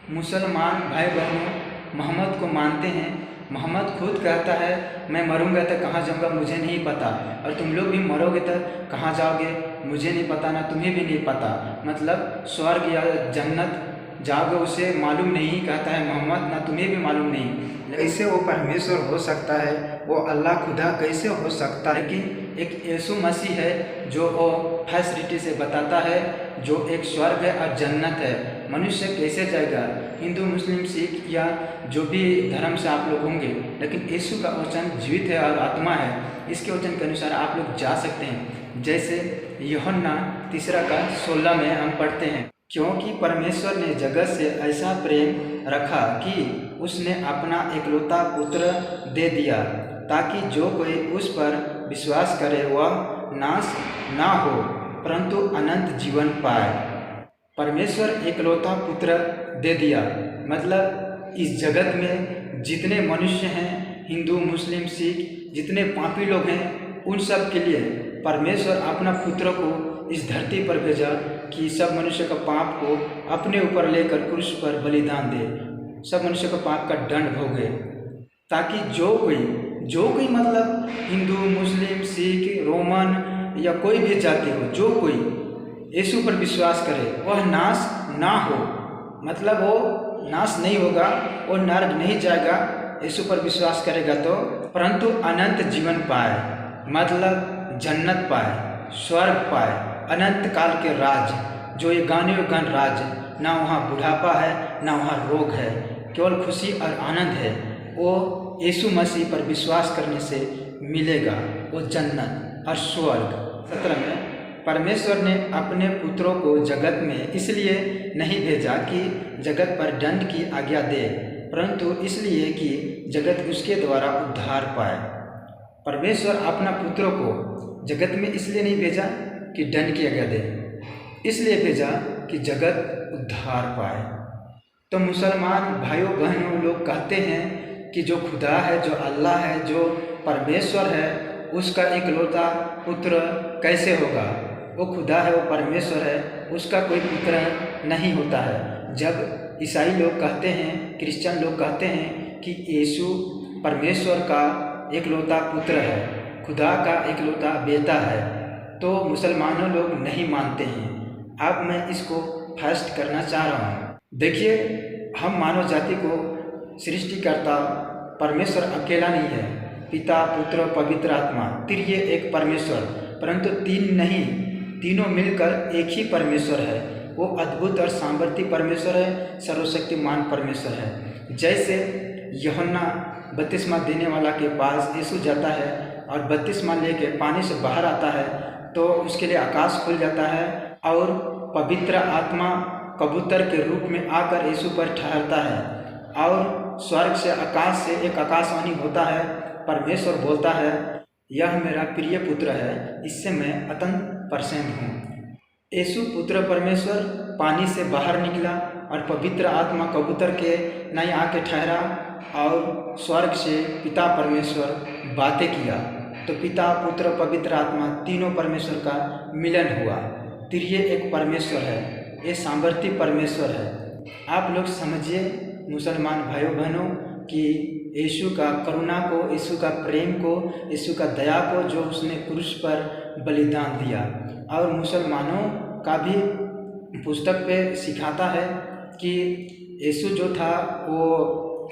मुसलमान भाई बहनों मोहम्मद को मानते हैं। मोहम्मद खुद कहता है मैं मरूंगा तो कहाँ जाऊंगा मुझे नहीं पता, और तुम लोग भी मरोगे तो कहाँ जाओगे मुझे नहीं पता, ना तुम्हें भी नहीं पता। मतलब स्वर्ग या जन्नत जाओगे उसे मालूम नहीं, कहता है मोहम्मद, ना तुम्हें भी मालूम नहीं। कैसे वो परमेश्वर हो सकता है, वो अल्लाह खुदा कैसे हो सकता है? लेकिन एक यीशु मसीह है जो वो फैसिलिटी से बताता है, जो एक स्वर्ग है और जन्नत है। मनुष्य कैसे जाएगा? हिंदू मुस्लिम सिख या जो भी धर्म से आप लोग होंगे, लेकिन यीशु का वचन जीवित है और आत्मा है। इसके वचन के अनुसार आप लोग जा सकते हैं। जैसे यूहन्ना 3:16 में हम पढ़ते हैं, क्योंकि परमेश्वर ने जगत से ऐसा प्रेम रखा कि उसने अपना एकलौता पुत्र दे दिया, ताकि जो कोई उस पर विश्वास करे वह नाश ना हो परंतु अनंत जीवन पाए। परमेश्वर एकलौता पुत्र दे दिया मतलब इस जगत में जितने मनुष्य हैं, हिंदू मुस्लिम सिख जितने पापी लोग हैं, उन सब के लिए परमेश्वर अपना पुत्र को इस धरती पर भेजा कि सब मनुष्य का पाप को अपने ऊपर लेकर क्रूस पर बलिदान दे, सब मनुष्य का पाप का दंड भोगे, ताकि जो कोई मतलब हिंदू मुस्लिम सिख रोमन या कोई भी जाति हो, जो कोई यीशु पर विश्वास करे वह नाश ना हो। मतलब वो नाश नहीं होगा, वो नरक नहीं जाएगा यीशु पर विश्वास करेगा तो, परंतु अनंत जीवन पाए, मतलब जन्नत पाए, स्वर्ग पाए, अनंत काल के राज, जो ये गाने राज, ना वहाँ बुढ़ापा है ना वहाँ रोग है, केवल खुशी और आनंद है। वो यीशु मसीह पर विश्वास करने से मिलेगा वो जन्नत और स्वर्ग। 17 में परमेश्वर ने अपने पुत्रों को जगत में इसलिए नहीं भेजा कि जगत पर दंड की आज्ञा दे, परंतु इसलिए कि जगत उसके द्वारा उद्धार पाए। परमेश्वर अपना पुत्रों को जगत में इसलिए नहीं भेजा कि दंड की आज्ञा दे, इसलिए भेजा कि जगत उद्धार पाए। तो मुसलमान भाइयों बहनों लोग कहते हैं कि जो खुदा है, जो अल्लाह है, जो परमेश्वर है, उसका इकलौता पुत्र कैसे होगा? वो खुदा है, वो परमेश्वर है, उसका कोई पुत्र नहीं होता है। जब ईसाई लोग कहते हैं, क्रिश्चियन लोग कहते हैं कि यीशु परमेश्वर का इकलौता पुत्र है, खुदा का इकलौता बेटा है, तो मुसलमानों लोग नहीं मानते हैं। अब मैं इसको फर्स्ट करना चाह रहा हूँ। देखिए, हम मानव जाति को सृष्टिकर्ता परमेश्वर अकेला नहीं है, पिता पुत्र पवित्र आत्मा त्रिये एक परमेश्वर, परंतु तीन नहीं, तीनों मिलकर एक ही परमेश्वर है। वो अद्भुत और सामर्थ्य परमेश्वर है, सर्वशक्तिमान परमेश्वर है। जैसे यूहन्ना बपतिस्मा देने वाला के पास यीशु जाता है और बपतिस्मा लेके पानी से बाहर आता है, तो उसके लिए आकाश खुल जाता है और पवित्र आत्मा कबूतर के रूप में आकर यीशु पर ठहरता है, और स्वर्ग से आकाश से एक आकाशवाणी होता है। परमेश्वर बोलता है, यह मेरा प्रिय पुत्र है, इससे मैं अत्यंत प्रसन्न हूँ। यीशु पुत्र परमेश्वर पानी से बाहर निकला और पवित्र आत्मा कबूतर के नहीं आके ठहरा, और स्वर्ग से पिता परमेश्वर बातें किया, तो पिता पुत्र पवित्र आत्मा तीनों परमेश्वर का मिलन हुआ। त्रिये एक परमेश्वर है, ये सामर्थ्य परमेश्वर है। आप लोग समझिए मुसलमान भाइयों बहनों कि यीशु का करुणा को, यीशु का प्रेम को, यीशु का दया को, जो उसने क्रूस पर बलिदान दिया। और मुसलमानों का भी पुस्तक पे सिखाता है कि यीशु जो था वो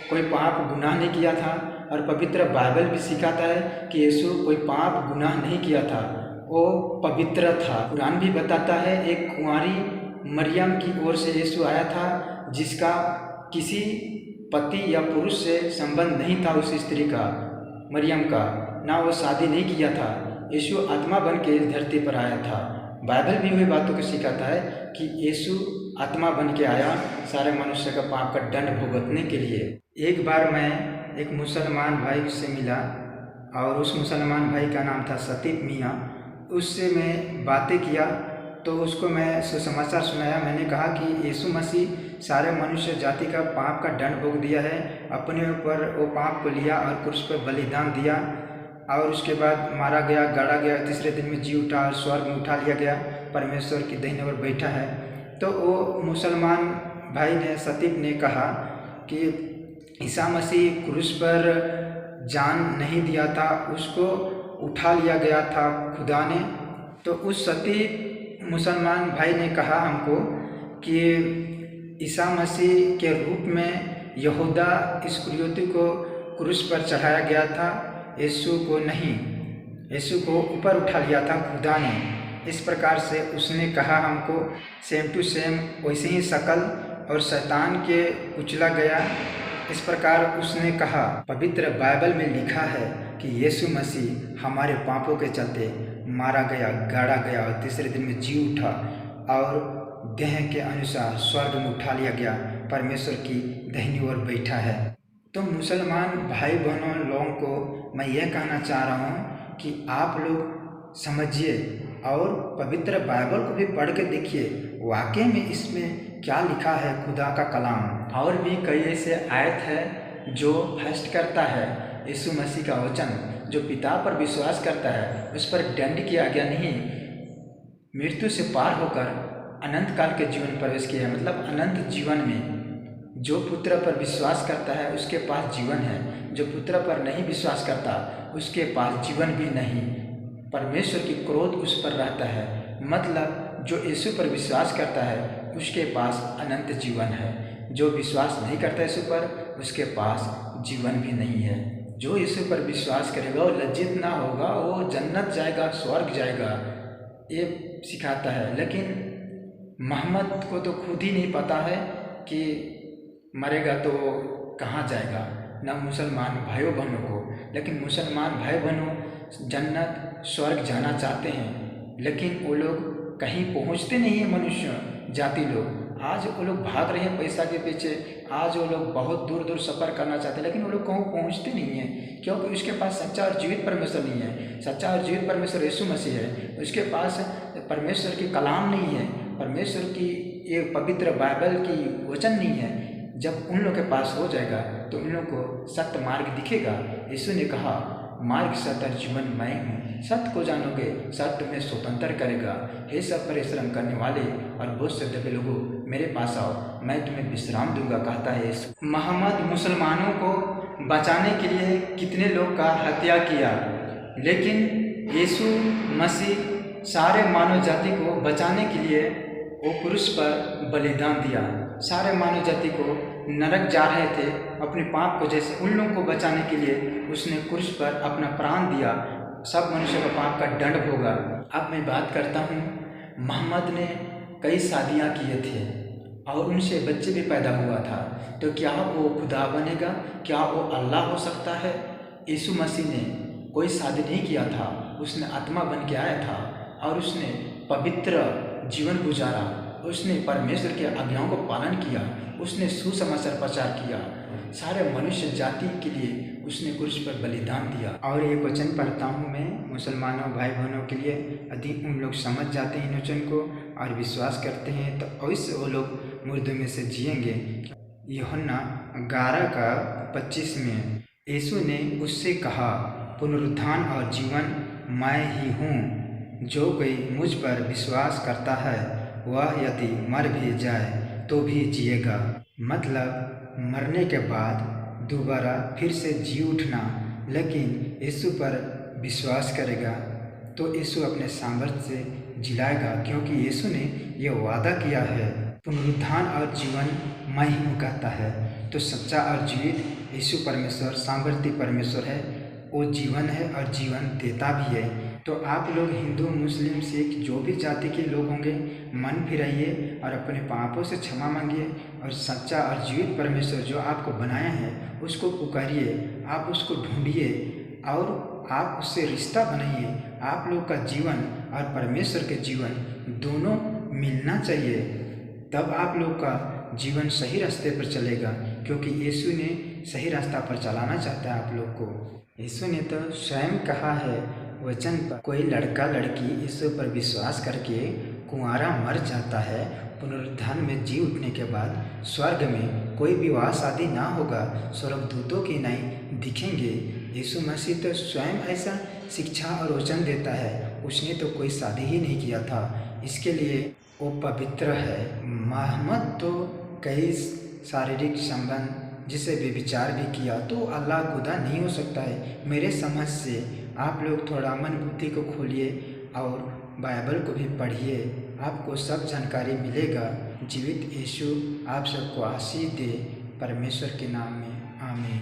कोई पाप गुनाह नहीं किया था, और पवित्र बाइबल भी सिखाता है कि यीशु कोई पाप गुनाह नहीं किया था, वो पवित्र था। कुरान भी बताता है एक कुंवारी मरियम की ओर से यीशु आया था, जिसका किसी पति या पुरुष से संबंध नहीं था, उस स्त्री का, मरियम का, ना वो शादी नहीं किया था। यीशु आत्मा बन के इस धरती पर आया था। बाइबल भी वही बातों को सिखाता है कि यीशु आत्मा बन के आया सारे मनुष्य का पाप का दंड भुगतने के लिए। एक बार मैं एक मुसलमान भाई से मिला, और उस मुसलमान भाई का नाम था सतीब मियाँ। उससे मैं बातें किया तो उसको मैं सुसमाचार सुनाया। मैंने कहा कि यीशु मसीह सारे मनुष्य जाति का पाप का दंड भोग दिया है, अपने ऊपर वो पाप को लिया और क्रूस पर बलिदान दिया, और उसके बाद मारा गया, गाड़ा गया, तीसरे दिन में जी उठा और स्वर्ग में उठा लिया गया, परमेश्वर की दाहिने ओर बैठा है। तो वो मुसलमान भाई ने सतीब ने कहा कि ईसा मसीह क्रूस पर जान नहीं दिया था, उसको उठा लिया गया था खुदा ने। तो उस सतीब मुसलमान भाई ने कहा हमको कि ईसा मसीह के रूप में यहूदा इस्करियोती को क्रूस पर चढ़ाया गया था, यीशु को नहीं। यीशु को ऊपर उठा लिया था खुदा ने। इस प्रकार से उसने कहा हमको सेम टू सेम वैसे ही शकल और शैतान के कुचला गया। इस प्रकार उसने कहा, पवित्र बाइबल में लिखा है कि यीशु मसीह हमारे पापों के चलते मारा गया, गाड़ा गया और तीसरे दिन में जी उठा और देह के अनुसार स्वर्ग में उठा लिया गया, परमेश्वर की दाहिनी ओर बैठा है। तो मुसलमान भाई बहनों लोगों को मैं यह कहना चाह रहा हूँ कि आप लोग समझिए और पवित्र बाइबल को भी पढ़ के देखिए, वाकई में इसमें क्या लिखा है खुदा का कलाम। और भी कई ऐसे आयत है जो फर्स्ट करता है यीशु मसीह का वचन, जो पिता पर विश्वास करता है उस पर दंड किया गया नहीं, मृत्यु से पार होकर अनंत काल के जीवन प्रवेश किया है। मतलब अनंत जीवन में जो पुत्र पर विश्वास करता है उसके पास जीवन है, जो पुत्र पर नहीं विश्वास करता उसके पास जीवन भी नहीं, परमेश्वर की क्रोध उस पर रहता है। मतलब जो यीशु पर विश्वास करता है उसके पास अनंत जीवन है, जो विश्वास नहीं करता यीशु पर उसके पास जीवन भी नहीं है। जो यीशु पर विश्वास करेगा वो लज्जित ना होगा, वो जन्नत जाएगा, स्वर्ग जाएगा, ये सिखाता है। लेकिन मोहम्मद को तो खुद ही नहीं पता है कि मरेगा तो कहाँ जाएगा, ना मुसलमान भाइयों बहनों को। लेकिन मुसलमान भाई बहनों जन्नत स्वर्ग जाना चाहते हैं, लेकिन वो लोग कहीं पहुँचते नहीं हैं। मनुष्य जाति लोग आज वो लोग भाग रहे हैं पैसा के पीछे, आज वो लोग बहुत दूर दूर सफ़र करना चाहते हैं, लेकिन वो लोग कहूँ पहुँचते नहीं हैं, क्योंकि उसके पास सच्चा और जीवित परमेश्वर नहीं है। सच्चा और जीवित परमेश्वर यीशु मसीह है, उसके पास परमेश्वर की कलाम नहीं है, परमेश्वर की ये पवित्र बाइबल की वचन नहीं है। जब उन लोग के पास हो जाएगा तो उन लोग को सत्य मार्ग दिखेगा। यीशु ने कहा, मार्ग सत्य जीवन मैं हूँ, सत्य को जानोगे सत्य में स्वतंत्र करेगा। हे सब परिश्रम करने वाले और बोझ से दबे लोगों, मेरे पास आओ, मैं तुम्हें विश्राम दूंगा, कहता है यीशु। मोहम्मद मुसलमानों को बचाने के लिए कितने लोग का हत्या किया, लेकिन यीशु मसीह सारे मानव जाति को बचाने के लिए वो क्रूस पर बलिदान दिया। सारे मानव जाति को नरक जा रहे थे अपने पाप को, जैसे उन लोगों को बचाने के लिए उसने क्रूस पर अपना प्राण दिया। सब मनुष्य का पाप का दंड होगा। अब मैं बात करता हूँ, मोहम्मद ने कई शादियाँ किए थे और उनसे बच्चे भी पैदा हुआ था, तो क्या वो खुदा बनेगा? क्या वो अल्लाह हो सकता है? यीशु मसीह ने कोई शादी नहीं किया था, उसने आत्मा बन के आया था और उसने पवित्र जीवन गुजारा, उसने परमेश्वर के आज्ञाओं को पालन किया, उसने सुसमाचार प्रचार किया, सारे मनुष्य जाति के लिए उसने क्रूस पर बलिदान दिया। और ये वचन पढ़ता हूँ मैं मुसलमानों भाई बहनों के लिए, यदि उन लोग समझ जाते हैं इन वचन को और विश्वास करते हैं तो अवश्य वो लोग मुर्दों में से जिएंगे। यूहन्ना 11:25 में यीशु ने उससे कहा, पुनरुत्थान और जीवन मैं ही हूँ, जो कोई मुझ पर विश्वास करता है वह यदि मर भी जाए तो भी जिएगा। मतलब मरने के बाद दोबारा फिर से जी उठना। लेकिन यीशु पर विश्वास करेगा तो यीशु अपने सामर्थ्य से जिलाएगा, क्योंकि यीशु ने यह वादा किया है, पुनरुत्थान और जीवन मैं ही हूँ, कहता है। तो सच्चा और जीवित यीशु परमेश्वर सामर्थ्य परमेश्वर है, वो जीवन है और जीवन देता भी है। तो आप लोग हिंदू मुस्लिम सिख जो भी जाति के लोग होंगे, मन फिराइए और अपने पापों से क्षमा मांगिए और सच्चा और जीवित परमेश्वर जो आपको बनाया है उसको पुकारिए, आप उसको ढूंढिए और आप उससे रिश्ता बनाइए। आप लोग का जीवन और परमेश्वर के जीवन दोनों मिलना चाहिए, तब आप लोग का जीवन सही रास्ते पर चलेगा, क्योंकि यीशु ने सही रास्ता पर चलाना चाहता है आप लोग को। यीशु ने तो स्वयं कहा है वचन पर, कोई लड़का लड़की यीशु पर विश्वास करके कुंवारा मर जाता है, पुनरुत्थान में जी उठने के बाद स्वर्ग में कोई विवाह शादी ना होगा, स्वर्गदूतों की नहीं दिखेंगे। यीशु मसीह तो स्वयं ऐसा शिक्षा और वचन देता है, उसने तो कोई शादी ही नहीं किया था, इसके लिए वो पवित्र है। मोहम्मद तो कई शारीरिक संबंध जिसे व्यभिचार भी किया तो अल्लाह खुदा नहीं हो सकता है। मेरे समझ से आप लोग थोड़ा मन बुद्धि को खोलिए और बाइबल को भी पढ़िए, आपको सब जानकारी मिलेगा। जीवित यीशु आप सबको आशीष दे, परमेश्वर के नाम में आमीन।